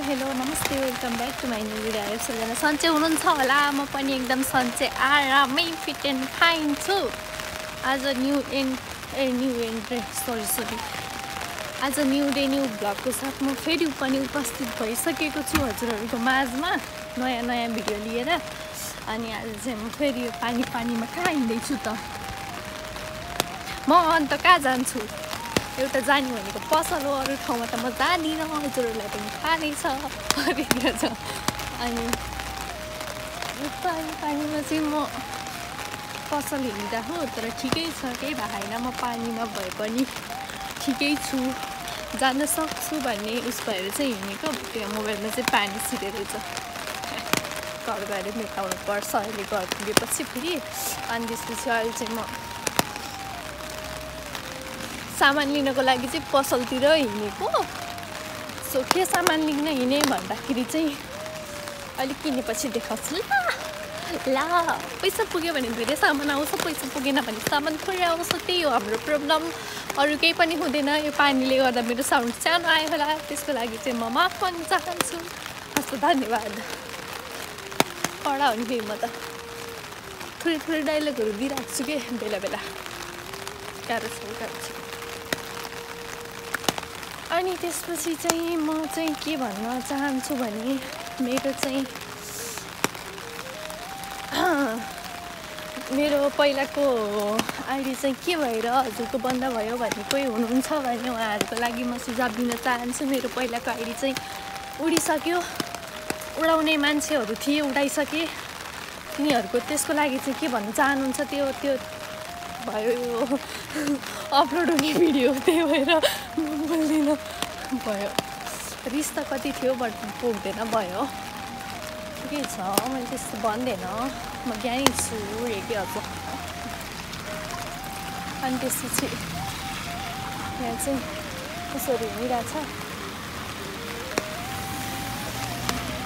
Hello नमस्ते welcome back to my new video. सबैजना सन्चै हुनुहुन्छ होला। म पनि एकदम सन्चै आरामै फिट एन्ड फाइन छु। आज न्यू डे न्यू भ्लगको साथ म फेरि पनि उपस्थित भइसकेको छु हजुरहरूको माझमा नयाँ भिडियो लिएर। अनि आज चाहिँ म फेरि यो पानीमा कहाँ हिँड्दैछु त म अन्त कहाँ जान्छु। एउटा जाने भनेको पसल हो, अरू ठाउँमा त म जाँदिनँ, हजुरहरूलाई पनि थाहा नै छ। अनि पानीमा चाहिँ म पसल हिँडिरहेको, तर ठिकै छ, केही भएको छैन। म पानीमा भए पनि ठिकै छु, जान सक्छु भन्ने उस भएर चाहिँ हिँडेको। त्यो मोबाइलमा चाहिँ पानी छिरेको छ, घर गएर मेटाउनु पर्छ अहिले घर पुगेपछि फेरि। अनि त्यसपछि अहिले चाहिँ म सामान लिनको लागि चाहिँ पसलतिर हिँडेको। सो के सामान लिन हिँडेँ भन्दाखेरि चाहिँ अलिक किनेपछि देखाउँछु ल। पैसा पुग्यो भने धेरै सामान आउँछ, पैसा पुगेन भने सामान थोरै आउँछ। त्यही हो हाम्रो प्रब्लम, अरू केही पनि हुँदैन। यो पानीले गर्दा मेरो साउन्ड सानो आयो होला, त्यसको लागि चाहिँ म माफ गर्न चाहन्छु। हस् धन्यवाद। कडा हो नि फेरि म त थोरै डाइलगहरू दिइरहेको छु कि बेला गाह्रो छ। अनि त्यसपछि चाहिँ म चाहिँ के भन्न चाहन्छु भने मेरो पहिलाको आइडी चाहिँ के भएर हजुरको बन्द भयो भन्ने कोही हुनुहुन्छ भने उहाँहरूको लागि म सुझाव दिन चाहन्छु। मेरो पहिलाको आइडी चाहिँ उडिसक्यो, उडाउने मान्छेहरू थिए, उडाइसके। तिनीहरूको त्यसको लागि चाहिँ के भन्न चाहनुहुन्छ त्यो भयो अपलोड हुने भिडियो, त्यही भएर बोल्दिनँ। भयो रिस त कति थियो बट पुग्दैन, भयो के छ। मैले त्यस्तो भन्दैन, म ज्ञानी छु के अझ। अनि त्यसपछि यहाँ चाहिँ यसरी हिँडिरहेछ।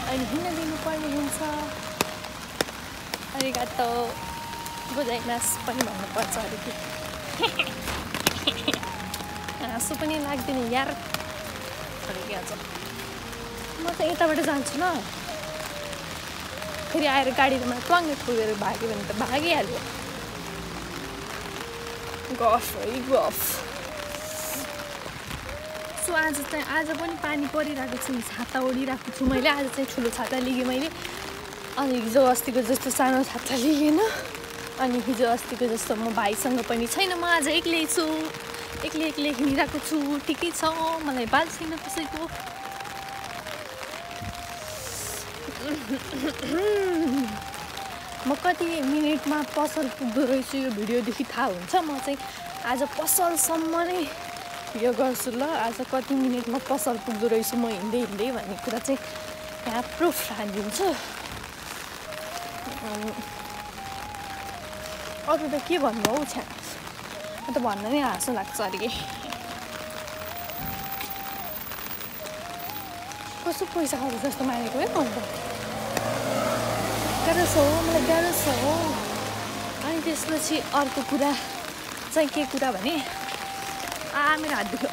अहिले हिँड्न दिनुपर्ने हुन्छ। अरिगातो गोजाइमास पनि भन्नुपर्छ अरे कि हाँसो पनि लाग्दैन यार। अरे के अझ म त यताबाट जान्छु ल, फेरि आएर गाडीमा ट्वाङ्गे ठोकेर भाग्यो भने त भागिहाल्यो। गफ है गफ। सो आज पनि पानी परिरहेको छु, छाता ओढिरहेको छु मैले। आज चाहिँ ठुलो छाता लिएँ मैले, अनि हिजो अस्तिको जस्तो सानो छाता लिएन। अनि हिजो अस्तिको जस्तो म भाइसँग पनि छैन, म आज एक्लै छु, एक्लै हिँडिरहेको छु। ठिकै छ, मलाई बाल छैन कसैको। म कति मिनटमा पसल पुग्दो रहेछु यो भिडियोदेखि थाहा हुन्छ। म चाहिँ आज पसलसम्म नै भिडियो गर्छु ल। आज कति मिनटमा पसल पुग्दो रहेछु म हिँड्दै भन्ने कुरा चाहिँ यहाँ प्रुफ हालिदिन्छु। अरू त के भन्नु हौ, छ्या म त भन्न नै हाँसो लाग्छ अरे कि। कस्तो पैसा खाएको जस्तो मानेको है अन्त गाह्रो छ हो, मलाई गाह्रो छ हो। अनि त्यसपछि अर्को कुरा चाहिँ के कुरा भने मेरो हात दुख्यो।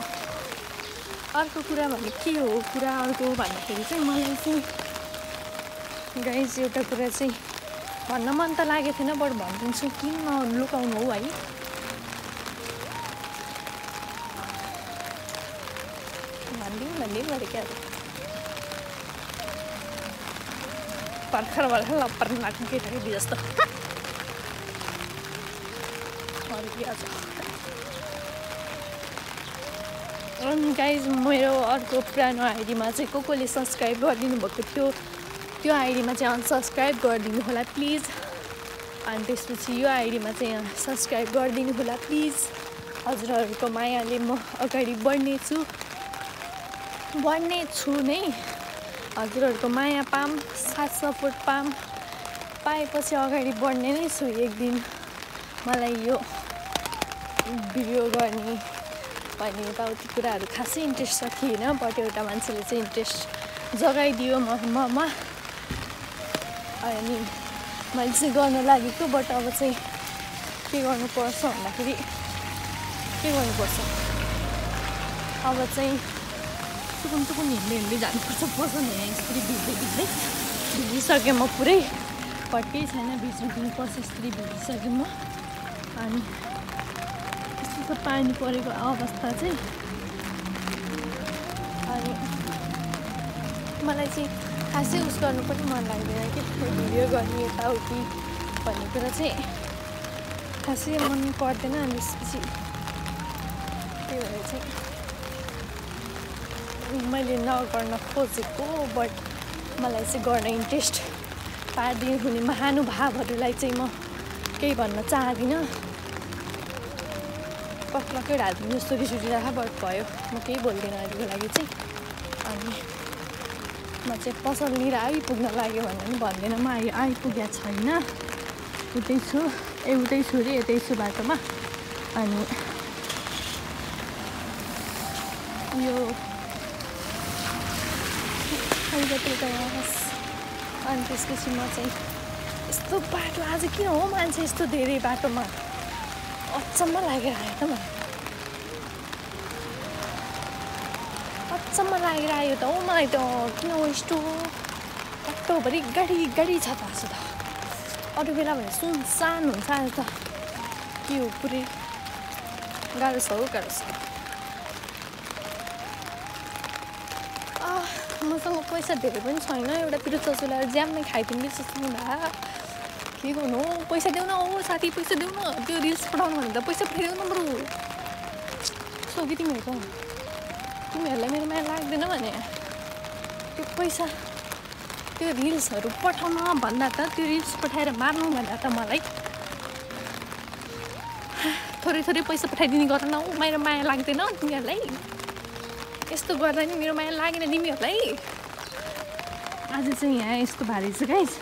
अर्को कुरा भने के हो कुरा अर्को भन्दाखेरि चाहिँ मलाई चाहिँ गाइस एउटा कुरा चाहिँ भन्न मन त लागेको थिएन, बट भनिदिन्छु। किन लुकाउनु हो है। भनिदिउँ गरे क्या भर्खर लप्पर लाग्नु केटाकेटी जस्तो। अनि गाइज मेरो अर्को पुरानो आइडीमा चाहिँ कसले सब्सक्राइब गरिदिनु भएको थियो, त्यो आइडीमा चाहिँ अनसब्सक्राइब गरिदिनु होला प्लिज। अनि त्यसपछि यो आइडीमा चाहिँ सब्सक्राइब गरिदिनु होला प्लिज। हजुरहरूको मायाले म अगाडि बढ्ने छु नै। हजुरहरूको माया पाम, साथ सपोर्ट पाएपछि अगाडि बढ्ने नै छु एक दिन। मलाई यो भिडियो गर्ने भन्ने यताउति कुराहरू खासै इन्ट्रेस्ट छ थिएन, बट एउटा मान्छेले चाहिँ इन्ट्रेस्ट जगाइदियो ममा। अनि मैले चाहिँ गर्न लागेको, बट अब चाहिँ के गर्नुपर्छ भन्दाखेरि अब चाहिँ टुकुन टुकुन हिँड्दै जानुपर्छ पसल यहाँ यसरी भिज्दै भिजिसकेँ म पुरै पट्टै छैन भिज्नुपर्छ यसरी भिजिसकेँ म अनि यस्तो पानी परेको अवस्था चाहिँ अनि मलाई चाहिँ खासै उस गर्नु पनि मन लाग्दैन कि भिडियो गर्ने यताउति भन्ने कुरा चाहिँ खासै मन पर्दैन अनि त्यसपछि त्यही भएर चाहिँ मैले नगर्न खोजेको बट मलाई चाहिँ गर्न इन्ट्रेस्ट पारिदिनु हुने महानुभावहरूलाई चाहिँ म केही भन्न चाहदिनँ पक्कै ढाल्दिनँ जस्तो रिस उठिरहेको बट भयो म केही बोल्दिनँ अहिलेको लागि चाहिँ अनि म चाहिँ पसलनिर आइपुग्न लाग्यो भने पनि भन्दैन म आइपुगेको छैन उतै छु उतै छु रे यतै छु बाटोमा अनि यो अनि त्यसपछि म चाहिँ यस्तो बाटो आज किन हो मान्छे यस्तो धेरै बाटोमा अचम्म लागिरह्यो त मलाई अचम्म लागिरह्यो त हो मलाई त किन हो यस्तो बाटोभरि गाडी छ त आज त अरू बेला भने सुनसान हुन्छ आज त के हो पुरै गाह्रो छ हो गाह्रो छ मसँग पैसा धेरै पनि छैन एउटा पिरो चचुलाएर ज्याममै खाइदिनु जस्तो हुँदा के गर्नु हो पैसा देऊ न हो साथी पैसा देऊ न त्यो रिल्स पठाउनु भने त पैसा पठाइदेऊ न बरु सोकी तिमीहरूलाई मेरो माया लाग्दैन भने त्यो पैसा त्यो रिल्सहरू पठाउन भन्दा त त्यो रिल्स पठाएर मार्नु भन्दा त मलाई थोरै पैसा पठाइदिने गर न हो मेरो माया लाग्दैन तिमीहरूलाई यस्तो गर्दा नि मेरो माया लागेन तिमीहरूलाई आज चाहिँ यहाँ यस्तो भारी छ गाइस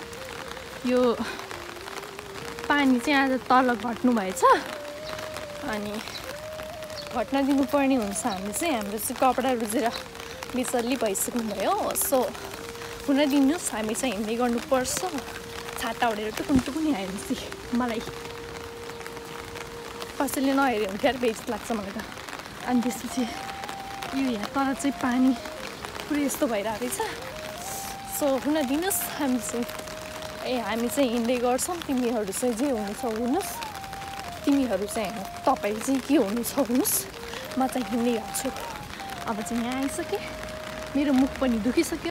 यो पानी चाहिँ आज तल घट्नु भएछ अनि घट्न दिनुपर्ने हुन्छ हाम्रो चाहिँ कपडा रुजेर बिचल्ली भइसक्नु भयो सो हुन दिनुहोस् हामी चाहिँ हिँड्दै गर्नुपर्छ छाता ओढेर टुकुन आएपछि मलाई कसैले नहेरे हुन्थ्यो यार बेइज्जत लाग्छ मलाई त अनि त्यसपछि यो यहाँ तर चाहिँ पानी पुरै यस्तो भइरहेको रहेछ सो हुन दिनुहोस् हामी चाहिँ हिँड्दै गर्छौँ तिमीहरू चाहिँ जे हुनुहुन्छ हुनुहोस् तिमीहरू चाहिँ तपाईँ चाहिँ के हुनुहुन्छ हुनुहोस् म चाहिँ हिँड्दै हाल्छु अब चाहिँ यहाँ आइसकेँ मेरो मुख पनि दुखिसक्यो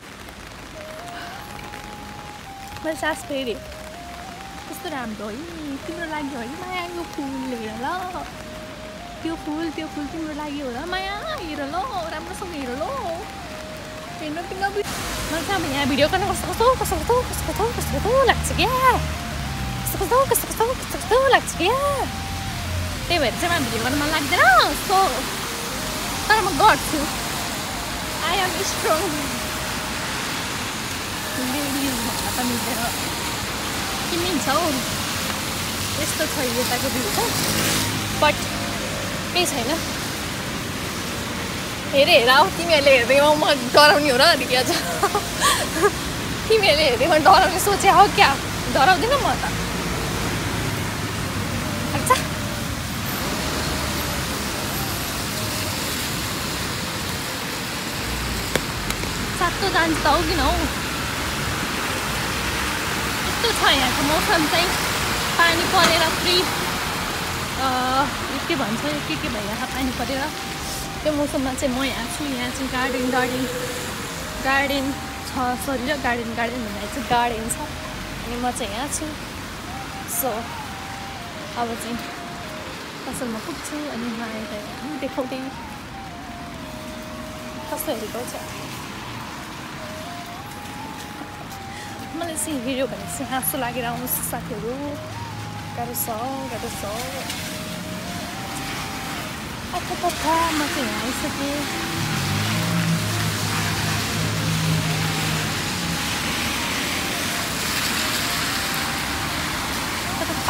मैले सास फेरेँ कस्तो राम्रो है तिम्रो लागि हो है माया यो फुल हेर ल त्यो फुल तिम्रो लागि हो र माया हेर ल राम्रोसँग हेर ल हेर्नु तिम्रो मलाई चाहिँ अब यहाँ भिडियो गर्न कस्तो लाग्छ क्या कस्तो लाग्छ क्या त्यही भएर चाहिँ मलाई भिडियो गर्न मन लाग्दैन सो तर म गर्छु आई एम स्ट्रङ लेडिज भन्न त मिल्दैन के मिल्छ हौ यस्तो छ यताको भिडियो त बट केही छैन हेर हौ तिमीहरूले हेर्दैमा म डराउने हो र अनि क्या छ तिमीहरूले हेर्दैमा डराउने सोचे हो क्या डराउँदिन म त अच्छा सातो जान्छ त हो किन हौ यस्तो छ यहाँको मौसम चाहिँ पानी परेर पुरै के भन्छ के भइरहेको पानी परेर त्यो मौसममा चाहिँ म यहाँ छु यहाँ चाहिँ गार्डन छ सरी र गार्डन भन्दा चाहिँ गार्डन छ अनि म चाहिँ यहाँ छु सो अब चाहिँ पसलमा पुग्छु अनि मलाई देखाउँदै कस्तो हेरेको छ मलाई चाहिँ हेऱ्यो भने चाहिँ हाँसो लागेर आउनुहोस् साथीहरू गाह्रो छ अच्छा म चाहिँ यहाँ आइसकेँ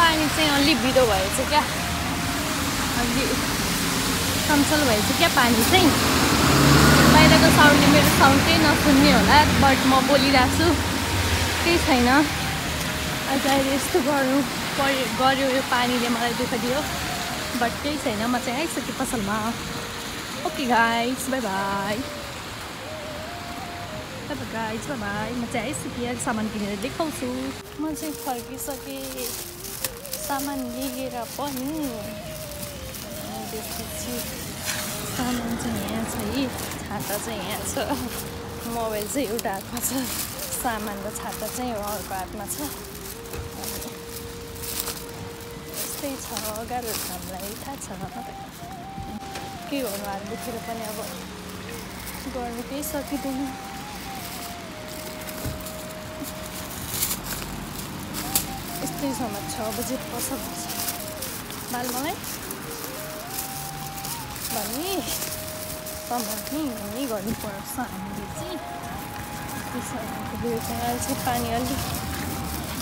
पानी चाहिँ अलि बिदो भएछ क्या अलि चञ्चल भएछ क्या पानी चाहिँ बाहिरको साउन्डले मेरो साउन्ड चाहिँ नसुन्ने होला बट म बोलिरहेको छु केही छैन आज अहिले यस्तो गर्यो यो पानीले मलाई दुःख दियो बट केही छैन म चाहिँ आइसकेँ पसलमा ओके गाइस बाई बाई ल गाइज बाई म चाहिँ आइसकेँ सामान किनेर देखाउँछु म चाहिँ फर्किसकेँ सामान लिएर पनि त्यसपछि सामान चाहिँ यहाँ छ है छाता चाहिँ यहाँ छ मोबाइल चाहिँ एउटा हातमा छ सामान र छाता चाहिँ अर्को हातमा छ यस्तै छ गाह्रो छ हामीलाई थाहा छ के गर्नु हात दुखेर पनि अब गर्नु केही सकिँदैन यस्तै समय 6 बजे पसल बाल मलाई भन्ने पनि गर्नुपर्छ हामीले चाहिँ त्यसो चाहिँ पानी अलिक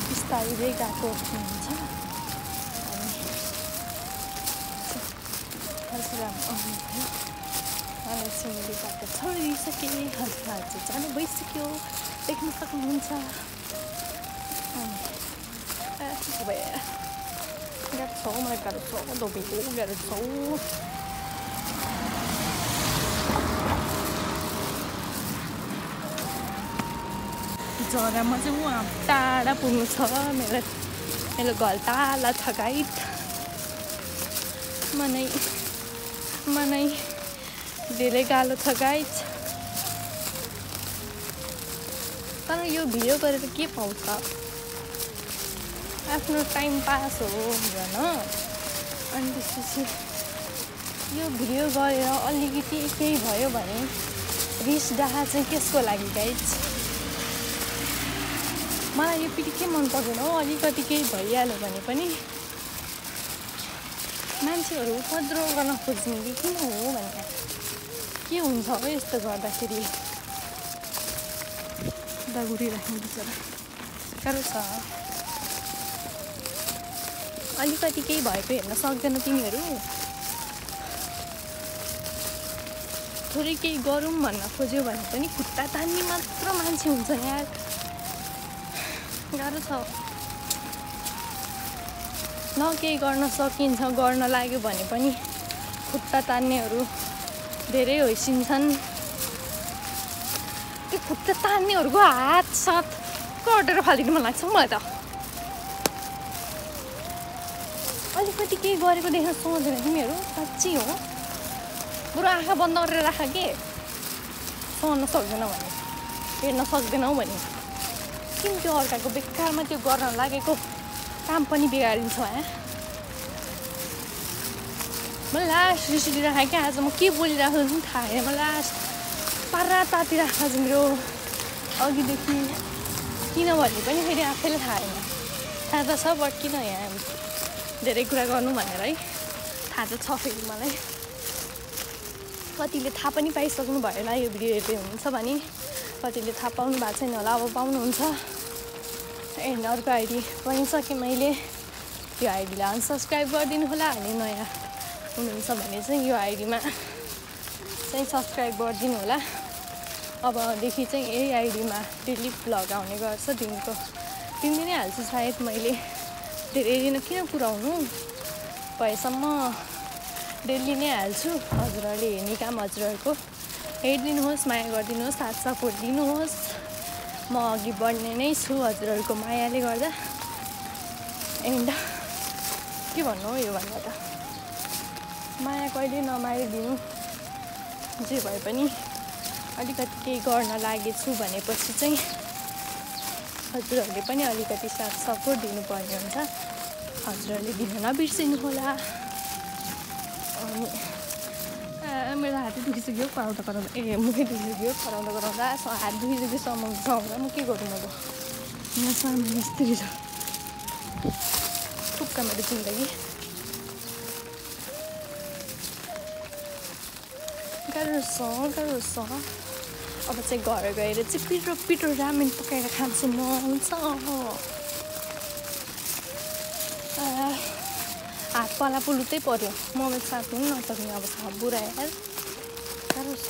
बिस्तारै गएको हुन्छ अनि सिँढी बाटो छोडिसकेँ हल्का चाहिँ जानु भइसक्यो देख्न सक्नुहुन्छ गाह्रो छ मलाई गाह्रो छ धोबीको गाह्रो छ जग्गामा चाहिँ उहाँ टाढा पुग्नु छ मेरो घर टाढा छ गाइड मनै धेरै गाह्रो छ गाइड तर यो भिडियो गरेर के पाउँछ आफ्नो टाइम पास हो भन अनि त्यसपछि यो भिडियो गरेर अलिकति केही भयो भने रिस डाहा चाहिँ कसको लागि गाइड मलाई यो पिटी के मन पर्दैन हो अलिकति केही भइहाल्यो भने पनि मान्छेहरू उपद्रो गर्न खोज्ने कि किन हो भने के हुन्छ हो यस्तो गर्दाखेरि दागुरी राख्ने बिचरा गाह्रो छ अलिकति केही भएको हेर्न सक्दैन तिमीहरू थोरै केही गरौँ भन्न खोज्यो भने पनि खुट्टा तान्ने मात्र मान्छे हुन्छ यार गाह्रो छ न केही गर्न सकिन्छ गर्न लाग्यो भने पनि खुट्टा तान्नेहरू धेरै होइसिन्छन् त्यो खुट्टा तान्नेहरूको हात साथ कटेर फालिदिनु मन लाग्छ मलाई त अलिकति केही गरेको देख्न सक्दैन तिमीहरू साँच्ची हो बरु आँखा बन्द गरेर राख के सहन सक्दैन भने हेर्न सक्दैनौ भने किन त्यो अर्काको बेकारमा त्यो गर्न लागेको काम पनि बिगारिन्छ मलाई लास्ट रिस उठिरहेको क्या आज म के बोलिरहेको पनि थाहा छैन मलाई लास्ट पारा तातिरहेको छ मेरो अघिदेखि किनभने पनि फेरि आफैले थाहा छैन थाहा त छ बट किन यहाँ धेरै कुरा गर्नु भनेर है थाहा त छ फेरि मलाई कतिले थाहा पनि पाइसक्नु भयो होला यो भिडियो हेर्दै हुनुहुन्छ भने कतिले थाहा पाउनु भएको छैन होला अब पाउनुहुन्छ एन्ड अर्को आइडी पनि सकेँ मैले यो आइडीलाई अनसब्सक्राइब गरिदिनु होला अनि नयाँ हुनुहुन्छ भने चाहिँ यो आइडीमा चाहिँ सब्सक्राइब गरिदिनु होला अबदेखि चाहिँ यही आइडीमा डेली भ्लग आउने गर्छ दिनको 3 दिनै हाल्छु सायद मैले धेरै दिन किन पुऱ्याउनु भएसम्म डेली नै हाल्छु हजुरहरूले हेर्ने काम हजुरहरूको हेरिदिनुहोस् माया गरिदिनुहोस् साथ सपोर्ट दिनुहोस् म अघि बढ्ने नै छु हजुरहरूको मायाले गर्दा एन्ड के भन्नु हो यो भन्दा त माया कहिले नमारिदिनु जे भए पनि अलिकति केही गर्न लागेछु भनेपछि चाहिँ हजुरहरूले पनि अलिकति साथ सपोर्ट दिनुपर्ने हुन्छ हजुरहरूले दिन नबिर्सिनु होला अनि मेरो हातै दुखिसक्यो कराउँदा कराउँदा मुखै दुखिसक्यो कराउँदा कराउँदा हात दुखिसक्यो समाउँदा म के गरौँ अब यहाँ सामान यस्तरी छ थुक्का मेरो जिन्दगी गाह्रो छ अब चाहिँ घर गएर चाहिँ पिरो रामेन पकाएर खान्छु म हुन्छ हात पाला पुलुतै पर्यो मोबाइल साथ्नु पनि नसक्ने अब छ बुढा यार गाह्रो छ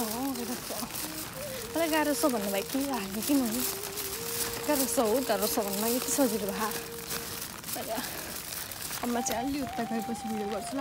मलाई गाह्रो छ भन्नुभयो के हाल्ने किन हो गाह्रो छ भन्नुभयो यति सजिलो भयो अब म चाहिँ अलि उता गएपछि भिडियो गर्छु ल